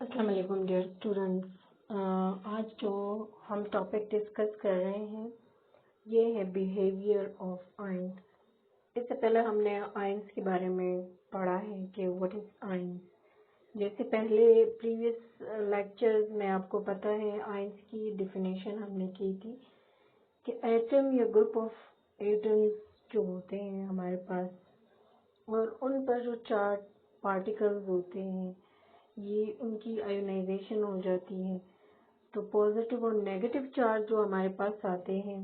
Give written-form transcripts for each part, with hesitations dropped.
अस्सलाम वालेकुम dear students. आज जो हम टॉपिक डिस्कस कर रहे हैं ये है बिहेवियर ऑफ आयंस। इससे पहले हमने आयंस के बारे में पढ़ा है कि व्हाट इज आयंस। जैसे पहले प्रीवियस लेक्चर्स में आपको पता है आयंस की डेफिनेशन हमने की थी कि एटम या ग्रुप ऑफ एटम्स जो होते हैं हमारे पास और उन पर जो चार्ज पार्टिकल्स होते हैं ये उनकी आयोनाइजेशन हो जाती है। तो पॉजिटिव और नेगेटिव चार्ज जो हमारे पास आते हैं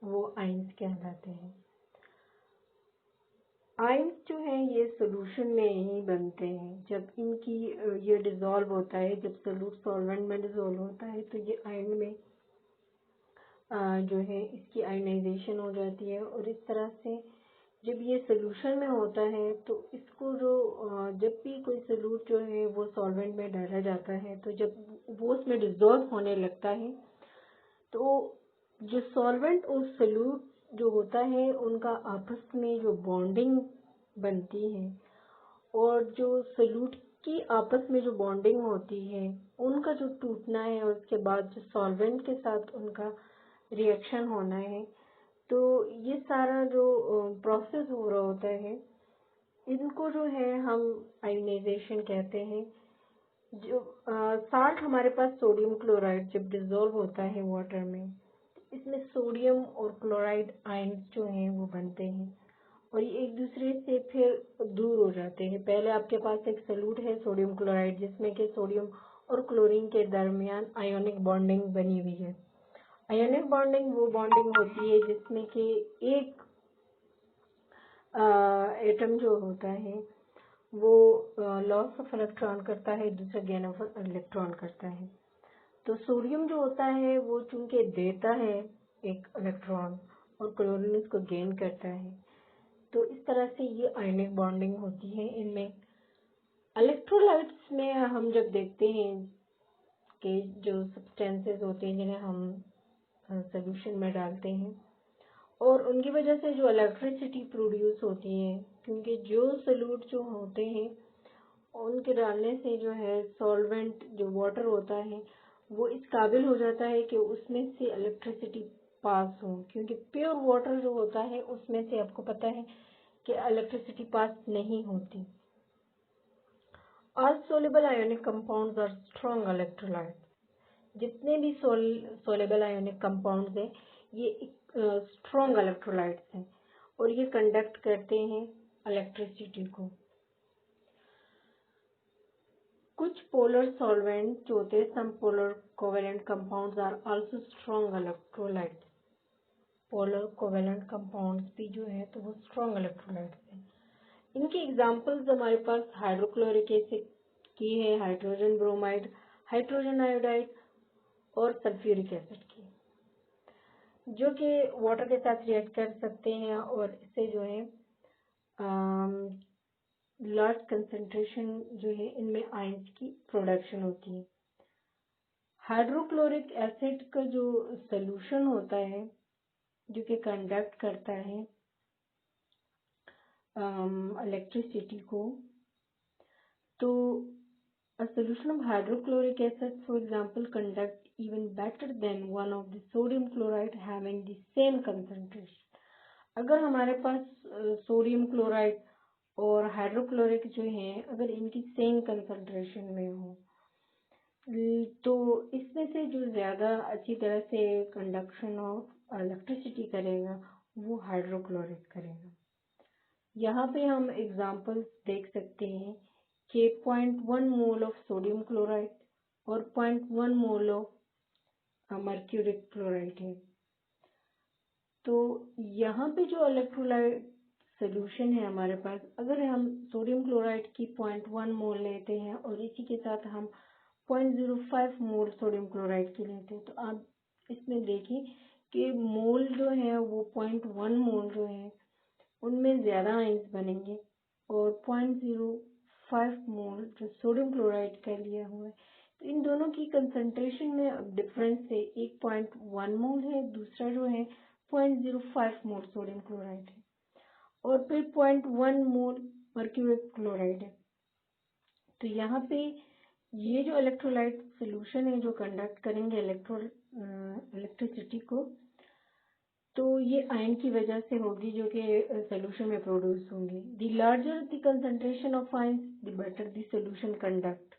वो आयंस कहलाते हैं। आयंस जो है ये सोल्यूशन में ही बनते हैं। जब इनकी ये डिसॉल्व होता है, जब सोल्यूट सॉल्वेंट में डिसॉल्व होता है तो ये आयन में जो है इसकी आयोनाइजेशन हो जाती है और इस तरह से जब ये सोल्यूशन में होता है तो इसको जो जब भी कोई सोल्यूट जो है वो सॉल्वेंट में डाला जाता है तो जब वो उसमें डिसॉल्व होने लगता है तो जो सॉल्वेंट और सोल्यूट जो होता है उनका आपस में जो बॉन्डिंग बनती है और जो सोल्यूट की आपस में जो बॉन्डिंग होती है उनका जो टूटना है और उसके बाद जो सॉल्वेंट के साथ उनका रिएक्शन होना है तो ये सारा जो प्रोसेस हो रहा होता है इनको जो है हम आयोनाइजेशन कहते हैं। जो साल्ट हमारे पास सोडियम क्लोराइड जब डिसॉल्व होता है वाटर में इसमें सोडियम और क्लोराइड आयंस जो हैं वो बनते हैं और ये एक दूसरे से फिर दूर हो जाते हैं। पहले आपके पास एक सॉल्यूट है सोडियम क्लोराइड जिसमें कि सोडियम और क्लोरीन के दरमियान आयोनिक बॉन्डिंग बनी हुई है। आयोनिक बॉन्डिंग वो बॉन्डिंग होती है जिसमें कि एक एटम जो होता है वो लॉस ऑफ इलेक्ट्रॉन करता है, दूसरा गेन ऑफ इलेक्ट्रॉन करता है। तो सोडियम जो होता है वो चूंकि देता है एक इलेक्ट्रॉन और क्लोरीन उसको गेन करता है। तो इस तरह से ये आयनिक बॉन्डिंग होती है इनमें। इलेक्ट्रोलाइट्स में हम जब देखते हैं कि जो सब्सटेंसेस होते हैं जिन्हें हम सोल्यूशन में डालते हैं और उनकी वजह से जो इलेक्ट्रिसिटी प्रोड्यूस होती है क्योंकि जो सोल्यूट जो होते हैं उनके डालने से जो है सॉल्वेंट जो वाटर होता है वो इस काबिल हो जाता है कि उसमें से इलेक्ट्रिसिटी पास हो, क्योंकि प्योर वाटर जो होता है उसमें से आपको पता है कि इलेक्ट्रिसिटी पास नहीं होती। All soluble ionic compounds are strong electrolytes. जितने भी सोलेबल आयोनिक कंपाउंड्स हैं ये स्ट्रॉन्ग इलेक्ट्रोलाइट्स हैं और ये कंडक्ट करते हैं इलेक्ट्रिसिटी को। कुछ पोलर सॉल्वेंट जो होते हैं some polar covalent compounds are also strong electrolytes. Polar covalent compounds भी जो है तो वो स्ट्रॉन्ग इलेक्ट्रोलाइट्स हैं। इनके एग्जांपल्स हमारे पास हाइड्रोक्लोरिक एसिड की है, हाइड्रोजन ब्रोमाइड, हाइड्रोजन आयोडाइड और सल्फ्यूरिक एसिड की, जो कि वाटर के साथ रिएक्ट कर सकते हैं और इससे जो है लार्ज कंसंट्रेशन जो है इनमें आयंस की प्रोडक्शन होती है। हाइड्रोक्लोरिक एसिड का जो सॉल्यूशन होता है जो कि कंडक्ट करता है इलेक्ट्रिसिटी को, तो a solution of hydrochloric acid for example conduct even better than one of the sodium chloride having the same concentration। अगर हमारे पास सोडियम क्लोराइड और हाइड्रोक्लोरिक जो है अगर इनकी सेम कंसंट्रेशन में हो तो इसमें से जो ज़्यादा अच्छी तरह से कंडक्शन ऑफ इलेक्ट्रिसिटी करेगा वो हाइड्रोक्लोरिक करेगा। यहाँ पे हम एग्जांपल्स देख सकते हैं कि 0.1 मोल ऑफ सोडियम क्लोराइड और 0.1 मोल ऑफ मर्क्यूरिक क्लोराइड है। तो यहाँ पे जो इलेक्ट्रोलाइट सोल्यूशन है हमारे पास, अगर हम सोडियम क्लोराइड की 0.1 मोल लेते हैं और इसी के साथ हम 0.05 मोल सोडियम क्लोराइड की लेते हैं तो आप इसमें देखिए कि मोल जो है वो 0.1 मोल जो है उनमें ज़्यादा आयंस बनेंगे और 0.05 मोल जो सोडियम क्लोराइड का लिया हुआ है तो इन दोनों की कंसंट्रेशन में डिफरेंस है। एक 0.1 मोल है, दूसरा जो है 0.05 मोल सोडियम क्लोराइड है और फिर 0.1 मोल मर्क्यूरिक क्लोराइड है। तो यहाँ पे ये जो इलेक्ट्रोलाइट सोल्यूशन है जो कंडक्ट करेंगे इलेक्ट्रिसिटी को, तो ये आयन की वजह से होगी जो कि सोल्यूशन में प्रोड्यूस होंगी। The larger the concentration of ions the better the solution conduct.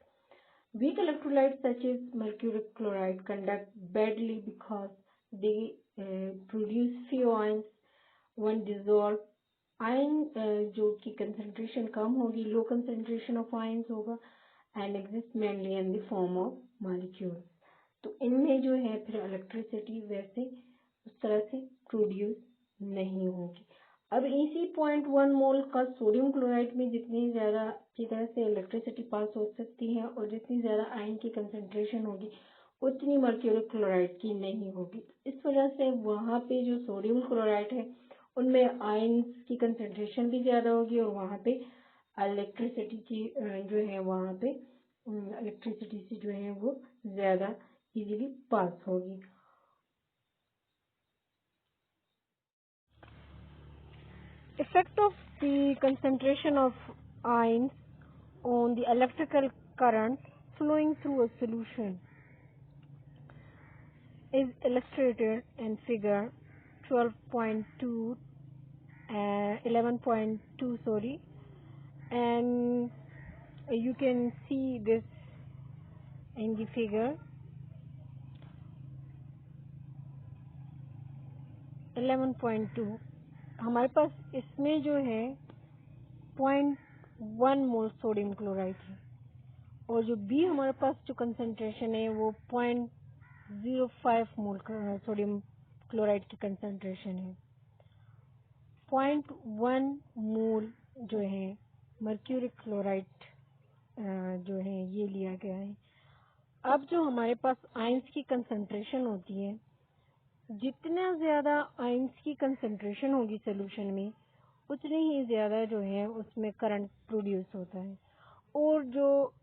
Weak electrolytes such as mercury chloride conduct badly because they produce few ions when dissolved. Ion जो की कंसंट्रेशन कम होगी, लो कंसंट्रेशन ऑफ आयंस होगा and exist mainly in the form of molecule. तो इनमें जो है फिर electricity वैसे उस तरह से प्रोड्यूस नहीं होगी। अब इसी 0.1 मोल का सोडियम क्लोराइड में जितनी ज़्यादा अच्छी तरह से इलेक्ट्रिसिटी पास हो सकती है और जितनी ज़्यादा आयन की कंसंट्रेशन होगी उतनी मर्क्यूरी क्लोराइड की नहीं होगी। इस वजह से वहाँ पे जो सोडियम क्लोराइड है उनमें आयन की कंसंट्रेशन भी ज़्यादा होगी और वहाँ पे इलेक्ट्रिसिटी की जो है वहाँ पे इलेक्ट्रिसिटी से जो है वो ज़्यादा इजीली पास होगी। Effect of the concentration of ions on the electrical current flowing through a solution is illustrated in figure 12.2 11.2 sorry, and you can see this in the figure 11.2। हमारे पास इसमें जो है 0.1 मोल सोडियम क्लोराइड है और जो B हमारे पास जो कंसंट्रेशन है वो 0.05 मोल सोडियम क्लोराइड की कंसंट्रेशन है। 0.1 मोल जो है मर्क्यूरी क्लोराइड जो है ये लिया गया है। अब जो हमारे पास आयंस की कंसंट्रेशन होती है, जितना ज्यादा आयंस की कंसंट्रेशन होगी सोल्यूशन में उतनी ही ज्यादा जो है उसमें करंट प्रोड्यूस होता है और जो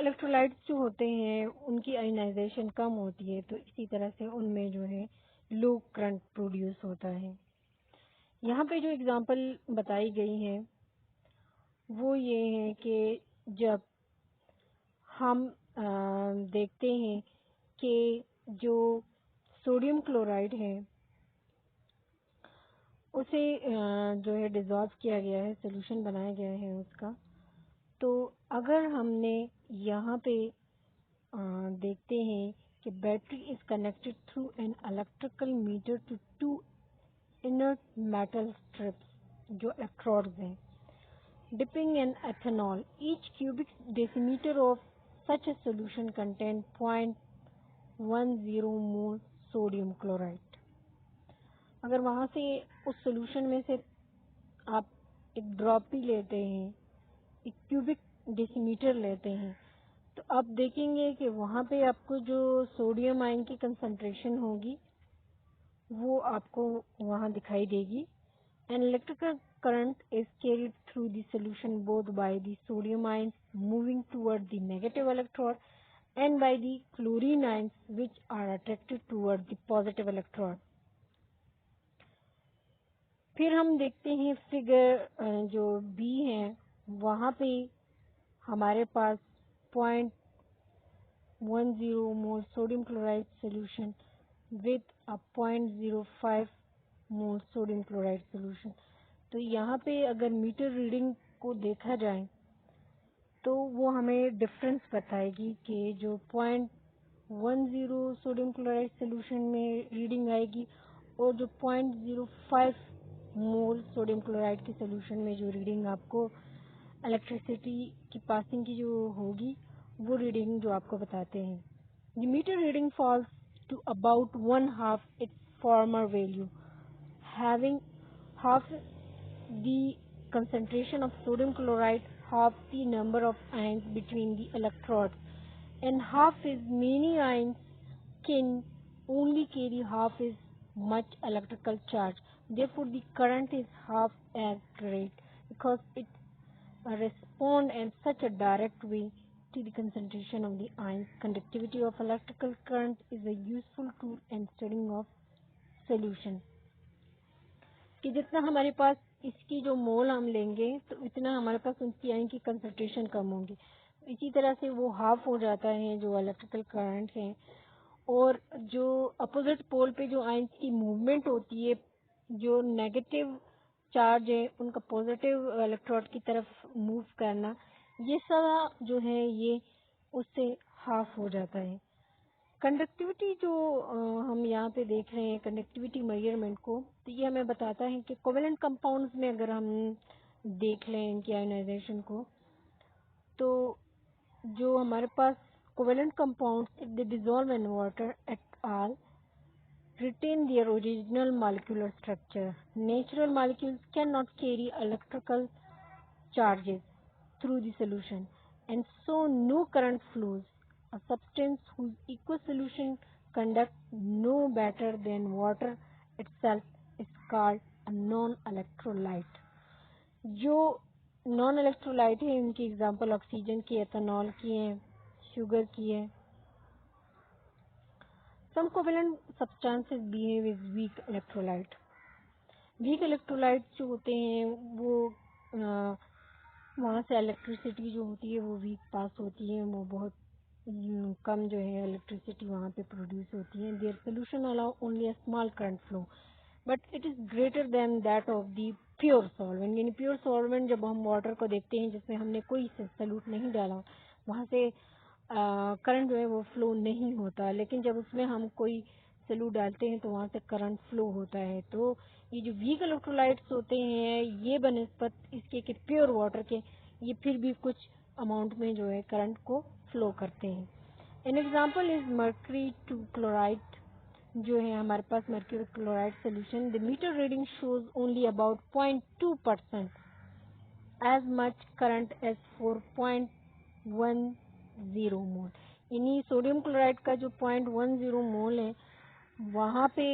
इलेक्ट्रोलाइट्स जो होते हैं उनकी आयनाइजेशन कम होती है, तो इसी तरह से उनमें जो है लो करंट प्रोड्यूस होता है। यहाँ पे जो एग्जांपल बताई गई है वो ये है कि जब हम देखते हैं कि जो सोडियम क्लोराइड है उसे जो है डिसॉल्व किया गया है, सोल्यूशन बनाया गया है उसका, तो अगर हमने यहाँ पे देखते हैं कि battery is connected through an electrical meter to two inert metal strips जो इलेक्ट्रोड्स हैं dipping in ethanol. Each cubic decimeter of such a solution contains 0.10 mole sodium chloride. अगर वहाँ से उस सोल्यूशन में से आप एक ड्रॉप भी लेते हैं, एक क्यूबिक डेसीमीटर लेते हैं, तो आप देखेंगे कि वहाँ पे आपको जो सोडियम आयन की कंसंट्रेशन होगी वो आपको वहाँ दिखाई देगी। An electrical current is carried through the solution both by the sodium ions moving toward the negative electrode and by the chlorine ions which are attracted toward the positive electrode. फिर हम देखते हैं फिगर जो B है वहाँ पे हमारे पास 0.10 मोल sodium chloride solution with a 0.05 mole sodium chloride solution. तो यहाँ पे अगर मीटर रीडिंग को देखा जाए तो वो हमें डिफरेंस बताएगी कि जो 0.10 सोडियम क्लोराइड सोल्यूशन में रीडिंग आएगी और जो 0.05 मोल सोडियम क्लोराइड के सोल्यूशन में जो रीडिंग आपको इलेक्ट्रिसिटी की पासिंग की जो होगी वो रीडिंग जो आपको बताते हैं। The meter reading falls to about 1/2 its former value, having half the concentration of sodium chloride, half the number of ions between the electrodes, and half as many ions can only carry half as much electrical charge. Therefore, the current is half as great because it respond in such a direct way to the concentration of the ions. Conductivity of electrical current is a useful tool in studying of solution. कि जितना हमारे पास इसकी जो मोल हम लेंगे तो इतना हमारे पास उसकी आयन की कंसंट्रेशन कम होगी। इसी तरह से वो हाफ हो जाता है जो इलेक्ट्रिकल करंट है। और जो अपोजिट पोल पे जो आयन की मूवमेंट होती है, जो नेगेटिव चार्ज है उनका पॉजिटिव इलेक्ट्रोड की तरफ मूव करना, ये सब जो है ये उससे हाफ हो जाता है। कंडक्टिविटी जो हम यहाँ पे देख रहे हैं कंडक्टिविटी मेजरमेंट को, तो ये हमें बताता है कि कोवेलेंट कंपाउंड्स में अगर हम देख लें इनकी आयोनाइजेशन को, तो जो हमारे पास covalent compounds if they dissolve in water at all retain their original molecular structure. Natural molecules cannot carry electrical charges through the solution, and so no current flows. A substance whose aqueous solution conduct no better than water itself is called a non-electrolyte. जो non electrolyte है इनकी example oxygen की, ethanol की है, sugar की है। Some covalent substances behave as weak electrolyte. Weak electrolyte जो होते हैं वो वहाँ से इलेक्ट्रिसिटी जो होती है वो वीक पास होती है, वो बहुत कम जो है इलेक्ट्रिसिटी वहाँ पे प्रोड्यूस होती है। Their solution allow only a small current flow but it is greater than that of the pure solvent. यानी प्योर सॉल्वेंट जब हम वाटर को देखते हैं जिसमें हमने कोई सल्यूट नहीं डाला, वहाँ से करंट जो है वो फ्लो नहीं होता, लेकिन जब उसमें हम कोई सल्यूट डालते हैं तो वहाँ से करंट फ्लो होता है। तो ये जो वीक इलेक्ट्रोलाइट्स होते हैं ये बनिस्बत इसके कि प्योर वाटर के ये फिर भी कुछ अमाउंट में जो है करंट को फ्लो करते हैं। An example is mercury two chloride, जो है हमारे पास mercury chloride solution. The meter reading shows only about 0.2% as much current as 4.10 mole. यानी सोडियम क्लोराइड का जो 0.10 मोल है वहाँ पे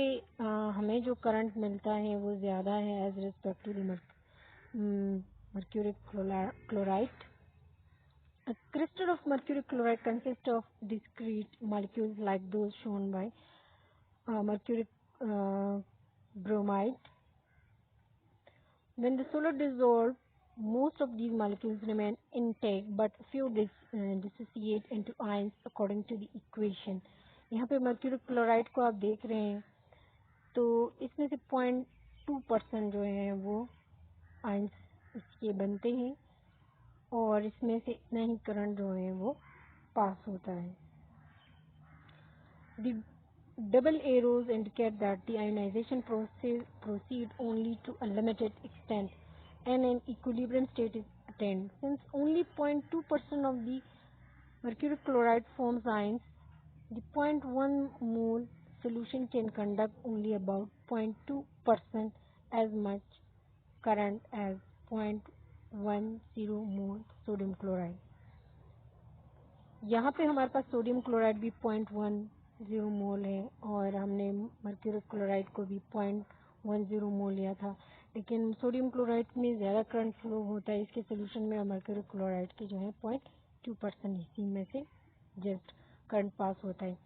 हमें जो करंट मिलता है वो ज़्यादा है as respect to mercury chloride. A crystal of mercury chloride consists of discrete molecules like those shown by mercury bromide. When the solid dissolves, most of these molecules remain intact, but few dissociate into ions according to the equation. यहाँ पे mercury chloride को आप देख रहे हैं तो इसमें से 0.2% जो है वो आयंस इसके बनते हैं और इसमें से इतना ही करंट जो है वो पास होता है। The double arrows indicate that the ionization proceed only to a limited extent and an equilibrium state is attained. Since only 0.2% of the mercury chloride forms ions, the 0.1 mole solution can conduct only about 0.2% as much current as 0.10 mole sodium chloride. यहाँ पे हमारे पास sodium chloride भी 0.10 मोल है और हमने mercury chloride को भी 0.10 मोल लिया था, लेकिन सोडियम क्लोराइड में ज़्यादा करंट फ्लो होता है इसके सोल्यूशन में, और मर्क्यूरी क्लोराइड की जो है 0.2% इसी में से जस्ट करंट पास होता है।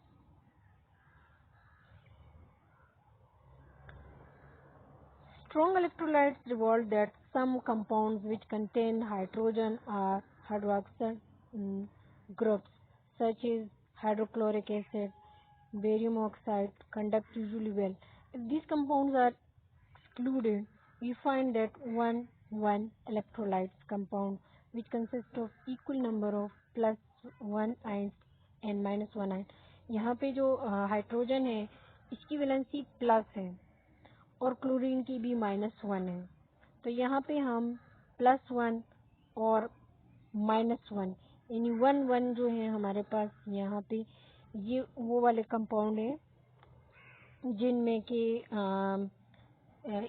Strong electrolytes reveal that some compounds which contain hydrogen or hydroxide groups such as hydrochloric acid, barium oxide conduct usually well. If these compounds are excluded, we find that 1 electrolytes compound which consists of equal number of +1 ions and -1 ion. यहाँ पे जो hydrogen है इसकी valency plus है और chlorine की भी -1 है, तो यहाँ पे हम +1 और -1 यानी 1 जो है हमारे पास यहाँ पे ये वो वाले कंपाउंड है जिनमें के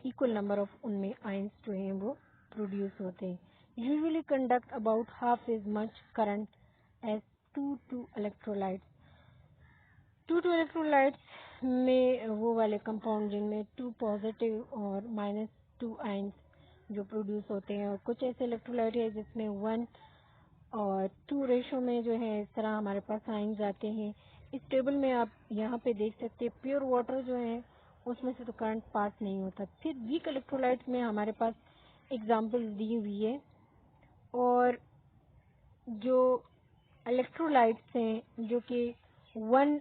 इक्वल नंबर ऑफ उनमें आयंस जो हैं वो प्रोड्यूस होते हैं। Usually conduct about half as much current as 2 electrolytes. 2 electrolytes में वो वाले कंपाउंड जिनमें 2 पॉजिटिव और -2 आयंस जो प्रोड्यूस होते हैं, और कुछ ऐसे इलेक्ट्रोलाइट है जिसमें 1 और 2 रेशो में जो है इस तरह हमारे पास आयंस आते हैं। इस टेबल में आप यहाँ पे देख सकते हैं प्योर वाटर जो है उसमें से तो करंट पास नहीं होता। फिर वीक इलेक्ट्रोलाइट में हमारे पास एग्जांपल्स दी हुई है। और जो इलेक्ट्रोलाइट्स हैं जो कि 1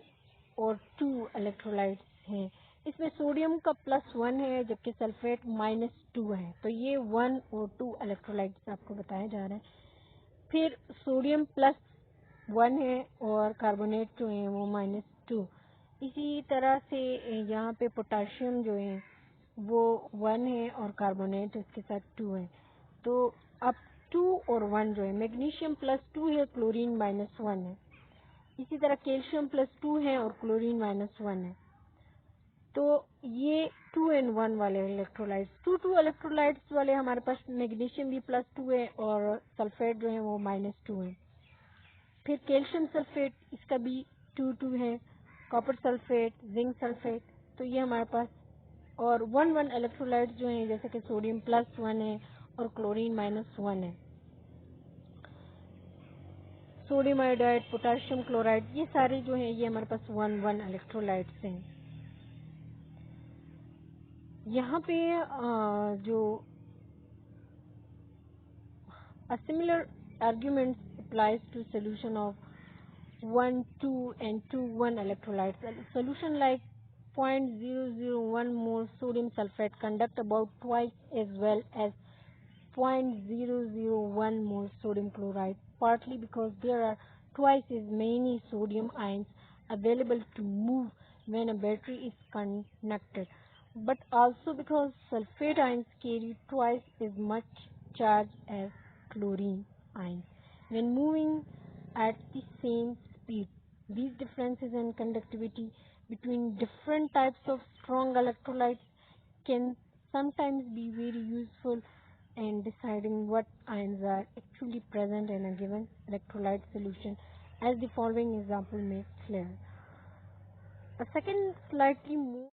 और 2 इलेक्ट्रोलाइट्स हैं, इसमें सोडियम का +1 है जबकि सल्फेट -2 है। तो ये 1 और 2 इलेक्ट्रोलाइट्स आपको बताया जा रहा है। फिर सोडियम +1 है और कार्बोनेट जो है वो -2। इसी तरह से यहाँ पे पोटाशियम जो है वो 1 है और कार्बोनेट इसके साथ 2 है। तो अब 2 और 1 जो है, मैग्नीशियम +2 है, क्लोरीन -1 है। इसी तरह कैल्शियम +2 है और क्लोरीन -1 है। तो ये 2 and 1 वाले इलेक्ट्रोलाइट्स, 2 इलेक्ट्रोलाइट्स वाले हमारे पास मैग्नीशियम भी +2 है और सल्फेट जो है वो -2 है। फिर कैल्शियम सल्फेट, इसका भी 2 है, कॉपर सल्फेट, जिंक सल्फेट। तो ये हमारे पास, और 1 इलेक्ट्रोलाइट जो हैं जैसे कि सोडियम +1 है और क्लोरीन -1 है। सोडियम आयोडाइड, पोटाशियम क्लोराइड, ये सारे जो हैं ये हमारे पास 1 इलेक्ट्रोलाइट्स हैं। यहाँ पे जो a similar argument applies to solution of 1, 2 and 2, 1 electrolytes. A solution like 0.001 mole sodium sulfate conduct about twice as well as 0.001 mole sodium chloride, partly because there are twice as many sodium ions available to move when a battery is connected, but also because sulfate ions carry twice as much charge as chlorine ions when moving at the same speed. These differences in conductivity between different types of strong electrolytes can sometimes be very useful in deciding what ions are actually present in a given electrolyte solution, as the following example makes clear. A second slightly more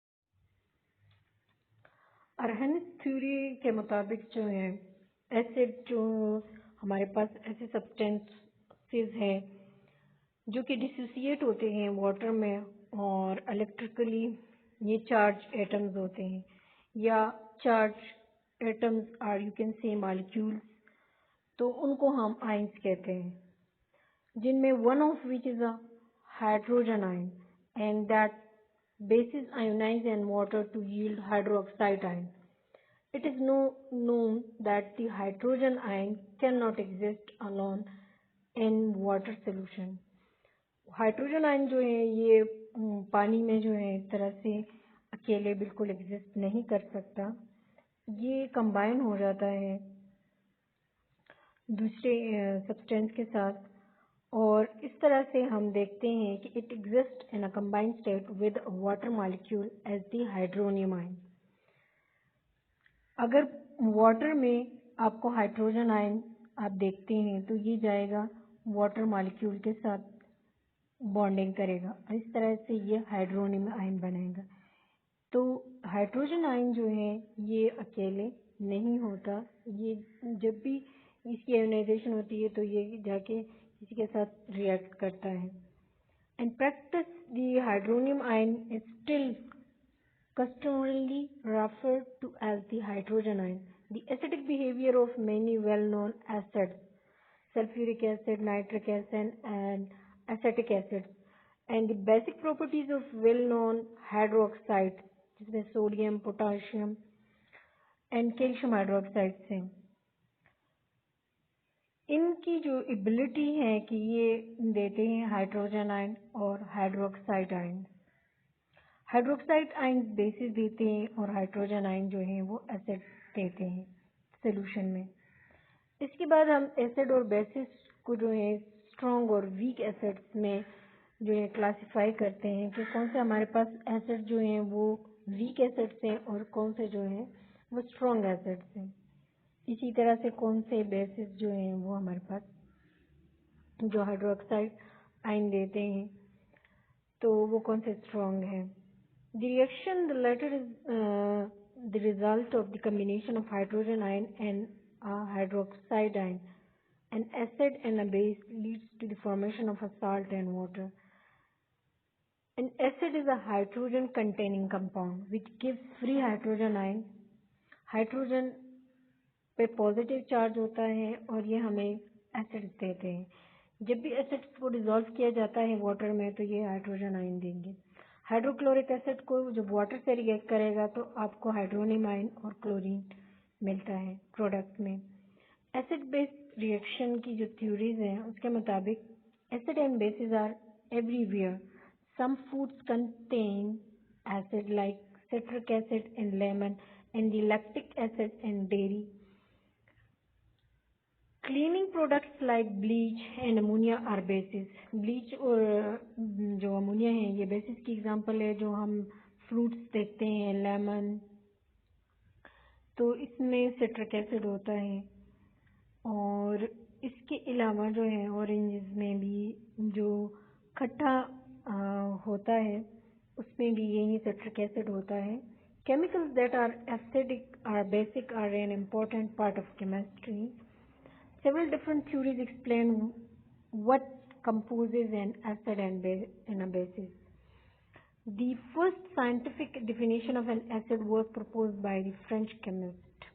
Arrhenius theory के मुताबिक जो है, acid जो हमारे पास ऐसे substances हैं जो कि डिसोसिएट होते हैं वाटर में और इलेक्ट्रिकली ये चार्ज एटम्स होते हैं या charge atoms are you can say molecules, तो उनको हम आइंस कहते हैं, जिनमें one of which is a hydrogen ion and that bases ionize in water to yield hydroxide ion. It is known that the hydrogen ion cannot exist alone in water solution. Hydrogen ion जो है ये पानी में जो है एक तरह से अकेले बिल्कुल एग्जिस्ट नहीं कर सकता, ये कंबाइन हो जाता है दूसरे सब्सटेंस के साथ, और इस तरह से हम देखते हैं कि it exist in a combined state with water molecule as the hydronium ion. अगर वाटर में आपको हाइड्रोजन आयन आप देखते हैं तो ये जाएगा वाटर मॉलिक्यूल के साथ बॉन्डिंग करेगा और इस तरह से ये हाइड्रोनियम आयन बनेगा। तो हाइड्रोजन आयन जो है ये अकेले नहीं होता, ये जब भी इसकी आयोनाइजेशन होती है तो ये जाके इसी के साथ रिएक्ट करता है। In practice, the hydronium ion is still customarily referred to as the hydrogen ion. The acidic behavior of many well-known acids, sulfuric acid, nitric acid, and acetic acid, and the basic properties of well-known hydroxides, जिसमें sodium, potassium and calcium hydroxide हैं, इनकी जो ability है कि ये देते हैं hydrogen ion और hydroxide ion. Hydroxide ion basis देते हैं और हाइड्रोजन आयन जो है वो एसिड देते हैं सोल्यूशन में। इसके बाद हम एसिड और बेसिस को जो है स्ट्रॉन्ग और वीक एसिड्स में जो है क्लासिफाई करते हैं कि कौन से हमारे पास एसिड जो हैं वो वीक एसिड्स हैं और कौन से जो हैं वो स्ट्रॉन्ग एसिड्स हैं। इसी तरह से कौन से बेसिस जो हैं वो हमारे पास जो हाइड्रोक्साइड आयन देते हैं तो वो कौन से स्ट्रॉन्ग है। The reaction the latter is the result of the combination of hydrogen ion and hydroxide ion, an acid and a base leads to the formation of a salt and water. An acid is a hydrogen containing compound which gives free hydrogen ion. Hydrogen पे positive charge होता है और ये हमें acids देते हैं। जब भी एसिड्स को डिसॉल्व किया जाता है वाटर में तो ये हाइड्रोजन आयन देंगे। हाइड्रोक्लोरिक एसिड को जब वाटर से रिएक्ट करेगा तो आपको हाइड्रोनियम आयन और क्लोरीन मिलता है प्रोडक्ट में। एसिड बेस रिएक्शन की जो थ्योरीज हैं उसके मुताबिक acid and bases are everywhere. Some foods contain acid like citric acid in lemon and the lactic acid in dairy. Cleaning products like bleach and ammonia are bases. Bleach और जो ammonia है ये basis की example है। जो हम fruits देखते हैं लेमन, तो इसमें सिट्रिक एसिड होता है और इसके अलावा जो है ऑरेंजेस में भी जो खट्टा होता है उसमें भी यही सिट्रिक एसिड होता है। Chemicals that are acidic or basic are an important part of chemistry. Several different theories explain what composes an acid and a basis. The first scientific definition of an acid was proposed by the French chemist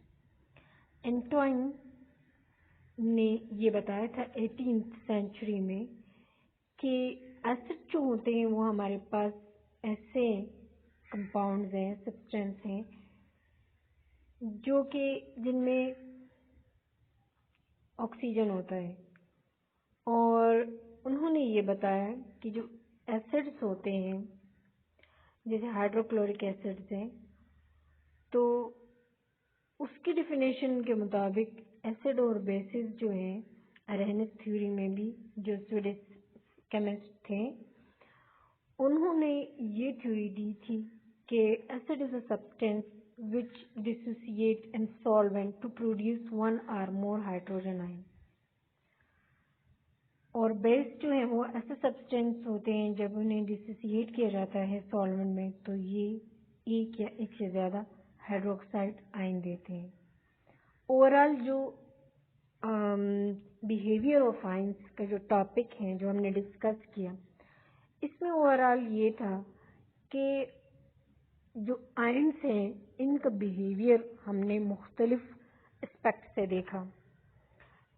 Antoine ने ये बताया था 18th century में कि acid जो होते हैं वो हमारे पास ऐसे कंपाउंड्स हैं, सब्सटेंस हैं जो कि जिनमें ऑक्सीजन होता है। और उन्होंने ये बताया कि जो एसिड्स होते हैं जैसे हाइड्रोक्लोरिक एसिड्स हैं तो उसकी डिफिनेशन के मुताबिक एसिड और बेसिस जो हैं अरेहनिस थ्योरी में भी जो स्वीडिश केमिस्ट थे उन्होंने ये थ्योरी दी थी कि acid is a substance which dissociate in solvent to produce one or more hydrogen ion. और बेस जो है वो ऐसे सब्सटेंस होते हैं जब उन्हें डिसोसिएट किया जाता है सॉल्वेंट में तो ये एक या एक से ज़्यादा हाइड्रोक्साइड आयन देते हैं। ओवरऑल जो बिहेवियर ऑफ आयंस का जो टॉपिक है जो हमने डिस्कस किया इसमें ओवरऑल ये था कि जो आयंस हैं इनका बिहेवियर हमने मुख्तलिफ एस्पेक्ट से देखा।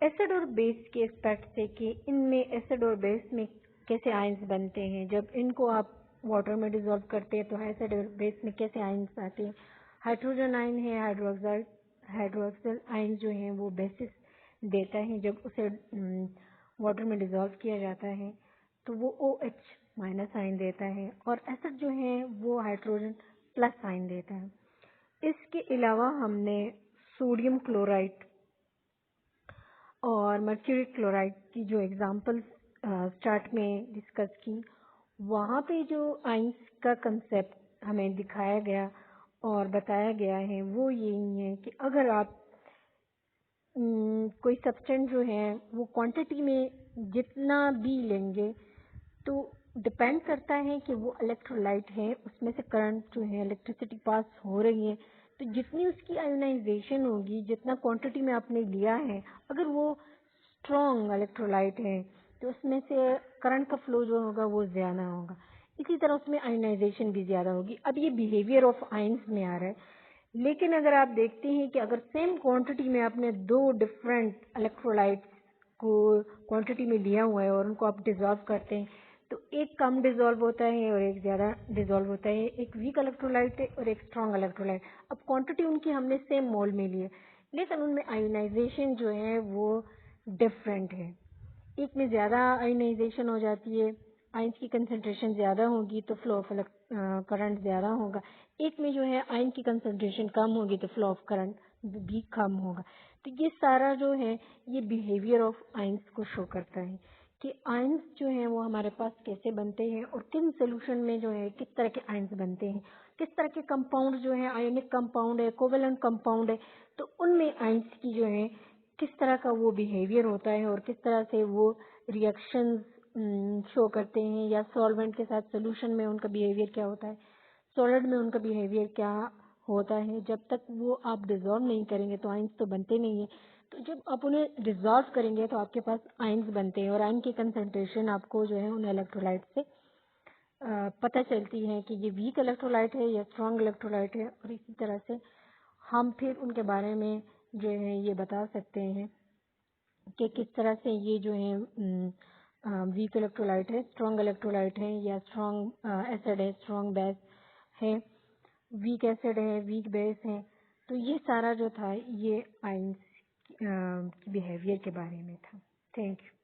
एसिड और बेस के एस्पेक्ट से कि इनमें एसिड और बेस में कैसे आयंस बनते हैं, जब इनको आप वाटर में डिसॉल्व करते हैं तो एसिड और बेस में कैसे आयंस आते हैं। हाइड्रोजन आयन है, हाइड्रोक्सिल आयन जो है वो बेसिस देता है, जब उसे वाटर में डिसॉल्व किया जाता है तो वो OH माइनस आयन देता है और एसिड जो है वो हाइड्रोजन प्लस आयन देता है। इसके अलावा हमने सोडियम क्लोराइड और मर्क्यूरी क्लोराइड की जो एग्जांपल स्टार्ट में डिस्कस की, वहाँ पे जो आयंस का कंसेप्ट हमें दिखाया गया और बताया गया है वो यही है कि अगर आप कोई सब्सटेंस जो है वो क्वांटिटी में जितना भी लेंगे तो डिपेंड करता है कि वो इलेक्ट्रोलाइट है, उसमें से करंट जो है इलेक्ट्रिसिटी पास हो रही है, तो जितनी उसकी आयोनाइजेशन होगी, जितना क्वांटिटी में आपने लिया है, अगर वो स्ट्रॉन्ग इलेक्ट्रोलाइट है तो उसमें से करंट का फ्लो जो होगा वो ज़्यादा होगा, इसी तरह उसमें आयोनाइजेशन भी ज़्यादा होगी। अब ये बिहेवियर ऑफ आयंस में आ रहा है, लेकिन अगर आप देखते हैं कि अगर सेम क्वांटिटी में आपने दो डिफरेंट इलेक्ट्रोलाइट्स को क्वांटिटी में लिया हुआ है और उनको आप डिसॉल्व करते हैं तो एक कम डिसॉल्व होता है और एक ज़्यादा डिसॉल्व होता है, एक वीक इलेक्ट्रोलाइट है और एक स्ट्रॉन्ग इलेक्ट्रोलाइट। अब क्वांटिटी उनकी हमने सेम मोल में ली है लेकिन उनमें आयोनाइजेशन जो है वो डिफरेंट है। एक में ज़्यादा आयोनाइजेशन हो जाती है, आयंस की कंसंट्रेशन ज़्यादा होगी तो फ्लो ऑफ करंट ज़्यादा होगा, एक में जो है आयन की कंसंट्रेशन कम होगी तो फ्लो ऑफ करंट भी कम होगा। तो ये सारा जो है ये बिहेवियर ऑफ आयंस को शो करता है कि आयंस जो हैं वो हमारे पास कैसे बनते हैं और किन सोल्यूशन में जो है किस तरह के आयंस बनते हैं, किस तरह के कंपाउंड जो है आयोनिक कंपाउंड है, कोवेलेंट कंपाउंड है, तो उनमें आयंस की जो है किस तरह का वो बिहेवियर होता है और किस तरह से वो रिएक्शंस शो करते हैं, या सॉल्वेंट के साथ सोल्यूशन में उनका बिहेवियर क्या होता है, सॉलिड में उनका बिहेवियर क्या होता है। जब तक वो आप डिसॉल्व नहीं करेंगे तो आयंस तो बनते नहीं है, तो जब आप उन्हें डिसॉल्व करेंगे तो आपके पास आयंस बनते हैं और आयन की कंसंट्रेशन आपको जो है उन इलेक्ट्रोलाइट से पता चलती है कि ये वीक इलेक्ट्रोलाइट है या स्ट्रॉन्ग इलेक्ट्रोलाइट है, और इसी तरह से हम फिर उनके बारे में जो है ये बता सकते हैं कि किस तरह से ये जो है वीक इलेक्ट्रोलाइट है, स्ट्रॉन्ग इलेक्ट्रोलाइट है, या स्ट्रॉन्ग एसिड है, स्ट्रॉन्ग बेस है, वीक एसिड है, वीक बेस है। तो ये सारा जो था ये आयंस की बिहेवियर के बारे में था। Thank you.